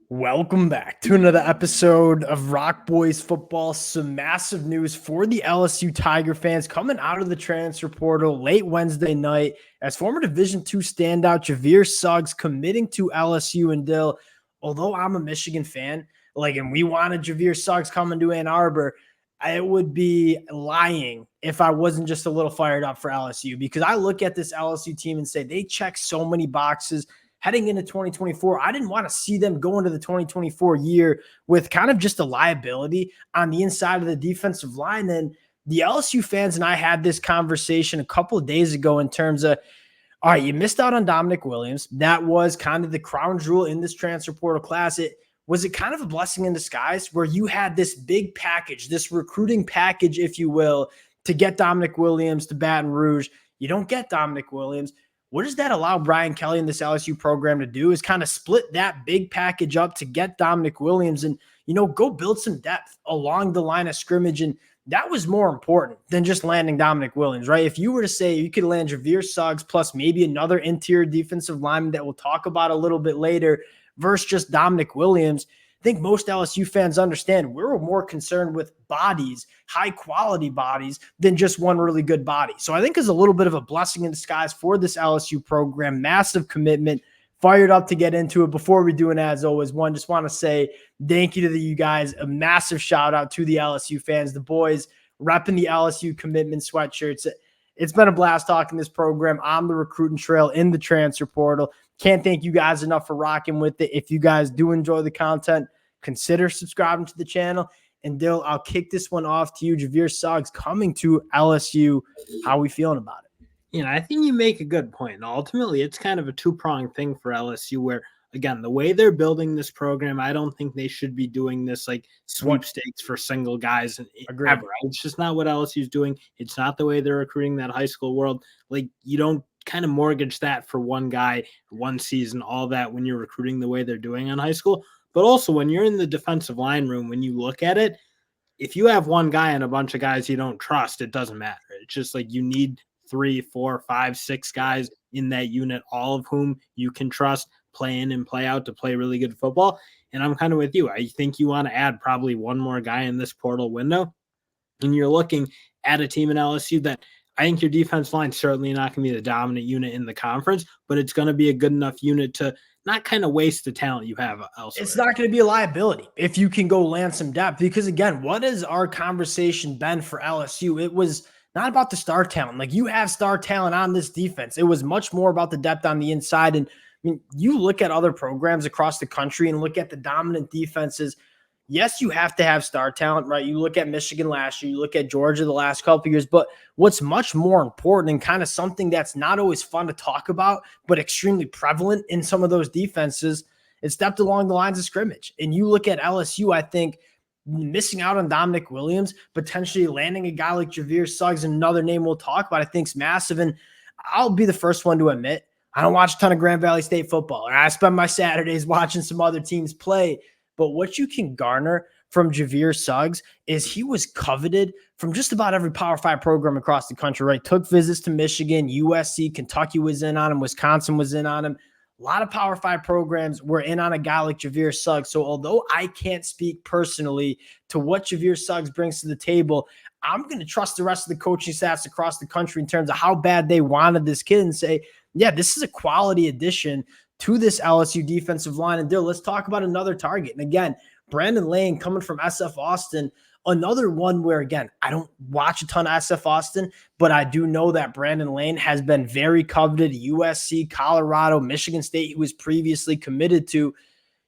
Welcome back to another episode of Rock Boys Football. Some massive news for the LSU Tiger fans coming out of the transfer portal late Wednesday night as former Division II standout Jay'Viar Suggs committing to LSU. And Dill, although I'm a Michigan fan, and we wanted Jay'Viar Suggs coming to Ann Arbor, it would be lying if I wasn't just a little fired up for LSU, because I look at this LSU team and say they check so many boxes. Heading into 2024, I didn't want to see them go into the 2024 year with kind of just a liability on the inside of the defensive line. And the LSU fans and I had this conversation a couple of days ago in terms of, all right, you missed out on Dominic Williams. That was kind of the crown jewel in this transfer portal class. Was it kind of a blessing in disguise where you had this big package, this recruiting package, if you will, to get Dominic Williams to Baton Rouge? You don't get Dominic Williams. What does that allow Brian Kelly and this LSU program to do is kind of split that big package up to get Dominic Williams and, go build some depth along the line of scrimmage. And that was more important than just landing Dominic Williams, right? If you were to say you could land Jay'Viar Suggs plus maybe another interior defensive lineman that we'll talk about a little bit later versus just Dominic Williams, I think most LSU fans understand we're more concerned with bodies, high quality bodies, than just one really good body. So I think it's a little bit of a blessing in disguise for this LSU program. Massive commitment. Fired up to get into it. Before we do, and as always, just want to say thank you to you guys. A massive shout out to the LSU fans, the boys repping the LSU commitment sweatshirts. It's been a blast talking this program on the recruiting trail in the transfer portal. Can't thank you guys enough for rocking with it. If you guys do enjoy the content, consider subscribing to the channel. And Dill, I'll kick this one off to you. Jay'Viar Suggs coming to LSU. How are we feeling about it? I think you make a good point. And ultimately, it's kind of a two-pronged thing for LSU where, again, the way they're building this program, I don't think they should be doing this like sweepstakes for single guys ever. It's just not what LSU's doing. It's not the way they're recruiting that high school world. Like, you don't kind of mortgage that for one guy, one season, all that when you're recruiting the way they're doing on high school. But also when you're in the defensive line room, when you look at it, if you have one guy and a bunch of guys you don't trust, it doesn't matter. It's just like you need 3, 4, 5, 6 guys in that unit, all of whom you can trust play in and play out to play really good football. And I'm kind of with you. I think you want to add probably one more guy in this portal window. And you're looking at a team in LSU that I think your defense line certainly not going to be the dominant unit in the conference, but it's going to be a good enough unit to not kind of waste the talent you have elsewhere. It's not going to be a liability if you can go land some depth, because again, what has our conversation been for LSU? It was not about the star talent. Like, you have star talent on this defense. It was much more about the depth on the inside. And I mean, you look at other programs across the country and look at the dominant defenses. Yes, you have to have star talent, right? You look at Michigan last year, you look at Georgia the last couple of years, but what's much more important and kind of something that's not always fun to talk about, but extremely prevalent in some of those defenses, is depth along the lines of scrimmage. And you look at LSU, I think, missing out on Dominic Williams, potentially landing a guy like Jay'Viar Suggs, another name we'll talk about, I think is massive. And I'll be the first one to admit, I don't watch a ton of Grand Valley State football, or I spend my Saturdays watching some other teams play. But what you can garner from Jay'Viar Suggs is he was coveted from just about every Power 5 program across the country, right? Took visits to Michigan, USC, Kentucky was in on him, Wisconsin was in on him. A lot of Power 5 programs were in on a guy like Jay'Viar Suggs. So although I can't speak personally to what Jay'Viar Suggs brings to the table, I'm going to trust the rest of the coaching staffs across the country in terms of how bad they wanted this kid and say, yeah, this is a quality addition to this LSU defensive line. And Dill, let's talk about another target. And again, Brandon Lane coming from SF Austin, another one where, again, I don't watch a ton of SF Austin, but I do know that Brandon Lane has been very coveted. USC, Colorado, Michigan State, he was previously committed to.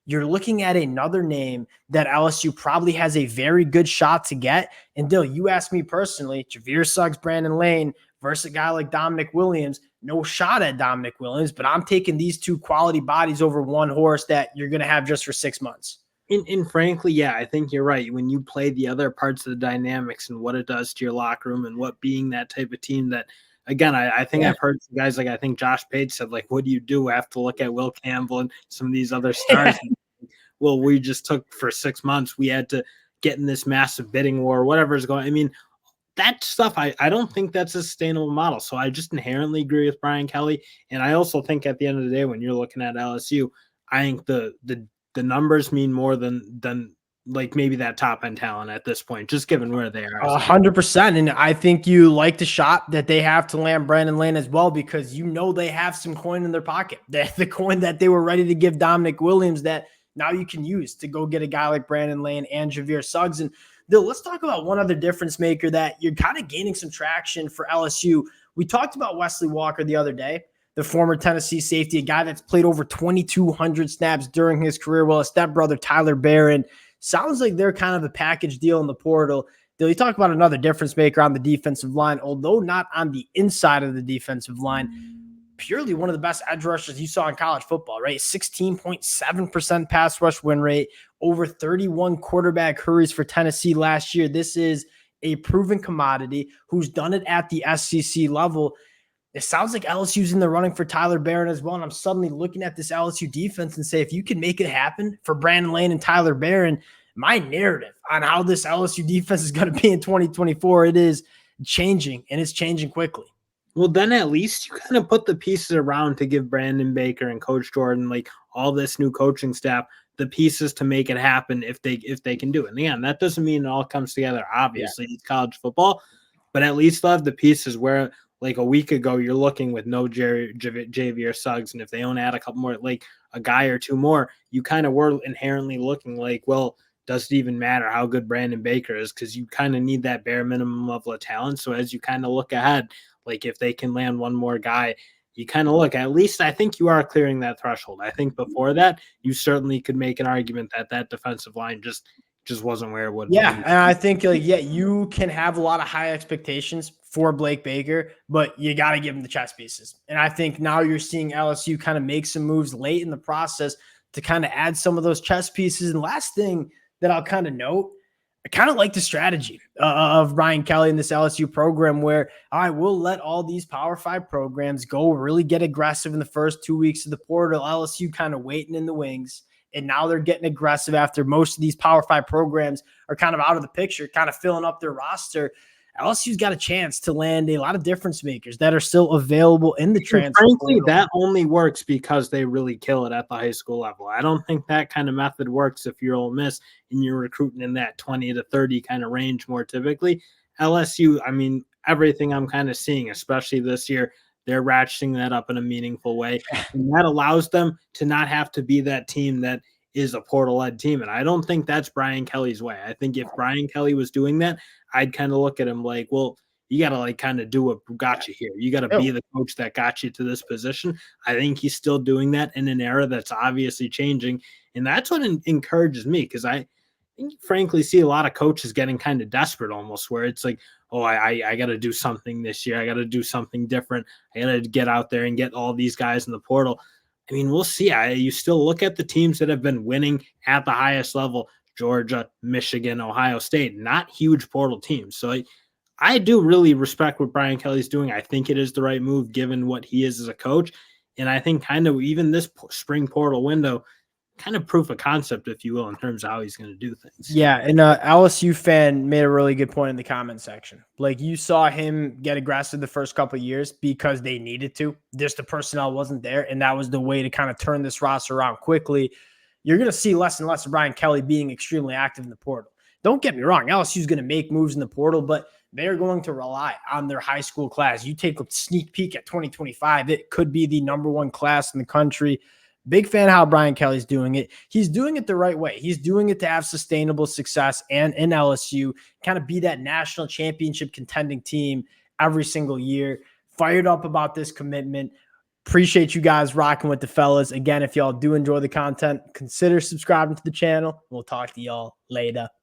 You're looking at another name that LSU probably has a very good shot to get. And Dill, you asked me personally, Jay'Viar Suggs, Brandon Lane versus a guy like Dominic Williams. No shot at Dominic Williams, but I'm taking these two quality bodies over one horse that you're going to have just for 6 months. And frankly, yeah, I think you're right. When you play the other parts of the dynamics and what it does to your locker room and what being that type of team that, again, I think I've heard some guys, like I think Josh Page said, like, what do you do? I have to look at Will Campbell and some of these other stars. Well, we just took for 6 months. We had to get in this massive bidding war, whatever is going. I mean, that stuff, I don't think that's a sustainable model. So I just inherently agree with Brian Kelly. And I also think at the end of the day, when you're looking at LSU, I think the the numbers mean more than like maybe that top end talent at this point, just given where they are. 100%. And I think you like the shot that they have to land Brandon Lane as well, because they have some coin in their pocket. The coin that they were ready to give Dominic Williams that now you can use to go get a guy like Brandon Lane and Jay'Viar Suggs. And let's talk about one other difference maker that you're kind of gaining some traction for LSU. We talked about Wesley Walker the other day, the former Tennessee safety, a guy that's played over 2,200 snaps during his career. Well, his stepbrother, Tyler Barron, sounds like they're kind of a package deal in the portal. You talk about another difference maker on the defensive line, although not on the inside of the defensive line, purely one of the best edge rushers you saw in college football, right? 16.7% pass rush win rate, over 31 quarterback hurries for Tennessee last year. This is a proven commodity who's done it at the SEC level. It sounds like LSU's in the running for Tyler Barron as well. And I'm suddenly looking at this LSU defense and say, if you can make it happen for Brandon Lane and Tyler Barron, my narrative on how this LSU defense is going to be in 2024, it is changing, and it's changing quickly. Well, then at least you kind of put the pieces around to give Brandon Baker and Coach Jordan, like all this new coaching staff, the pieces to make it happen if they can do it. And again, that doesn't mean it all comes together. Obviously, It's college football, but at least they'll have the pieces where, like a week ago, you're looking with no Jay'Viar Suggs, and if they only add a couple more, like a guy or two more, you kind of were inherently looking like, well, does it even matter how good Brandon Baker is? Because you kind of need that bare minimum level of talent. So as you kind of look ahead, like if they can land one more guy, you kind of look, at least I think you are clearing that threshold. I think before that, you certainly could make an argument that that defensive line just wasn't where it would be. And I think, you can have a lot of high expectations for Blake Baker, but you got to give him the chess pieces. And I think now you're seeing LSU kind of make some moves late in the process to kind of add some of those chess pieces. And last thing that I'll kind of note, I kind of like the strategy of Brian Kelly in this LSU program where, all right, we'll let all these Power 5 programs go really get aggressive in the first 2 weeks of the portal. LSU kind of waiting in the wings. And now they're getting aggressive after most of these Power 5 programs are kind of out of the picture, kind of filling up their roster. LSU's got a chance to land a lot of difference makers that are still available in the transfer portal. That only works because they really kill it at the high school level. I don't think that kind of method works if you're Ole Miss and you're recruiting in that 20 to 30 kind of range more typically. LSU, I mean, everything I'm kind of seeing, especially this year, they're ratcheting that up in a meaningful way. And that allows them to not have to be that team that is a portal-led team. And I don't think that's Brian Kelly's way. I think if Brian Kelly was doing that, I'd kind of look at him like, well, you got to kind of do what got you here. You got to be the coach that got you to this position. I think he's still doing that in an era that's obviously changing. And that's what encourages me, because I frankly see a lot of coaches getting kind of desperate almost, where it's like, oh, I got to do something this year. I got to do something different. I got to get out there and get all these guys in the portal. I mean, we'll see. You still look at the teams that have been winning at the highest level, Georgia, Michigan, Ohio State, not huge portal teams. So I do really respect what Brian Kelly's doing. I think it is the right move given what he is as a coach. And I think kind of even this spring portal window, kind of proof of concept, if you will, in terms of how he's going to do things. Yeah, and LSU fan made a really good point in the comment section. Like, you saw him get aggressive the first couple of years because they needed to. Just the personnel wasn't there, and that was the way to kind of turn this roster around quickly. You're going to see less and less of Brian Kelly being extremely active in the portal. Don't get me wrong, LSU's going to make moves in the portal, but they're going to rely on their high school class. You take a sneak peek at 2025, it could be the #1 class in the country. Big fan of how Brian Kelly's doing it. He's doing it the right way. He's doing it to have sustainable success and in LSU, kind of be that national championship contending team every single year. Fired up about this commitment. Appreciate you guys rocking with the fellas. Again, if y'all do enjoy the content, consider subscribing to the channel. We'll talk to y'all later.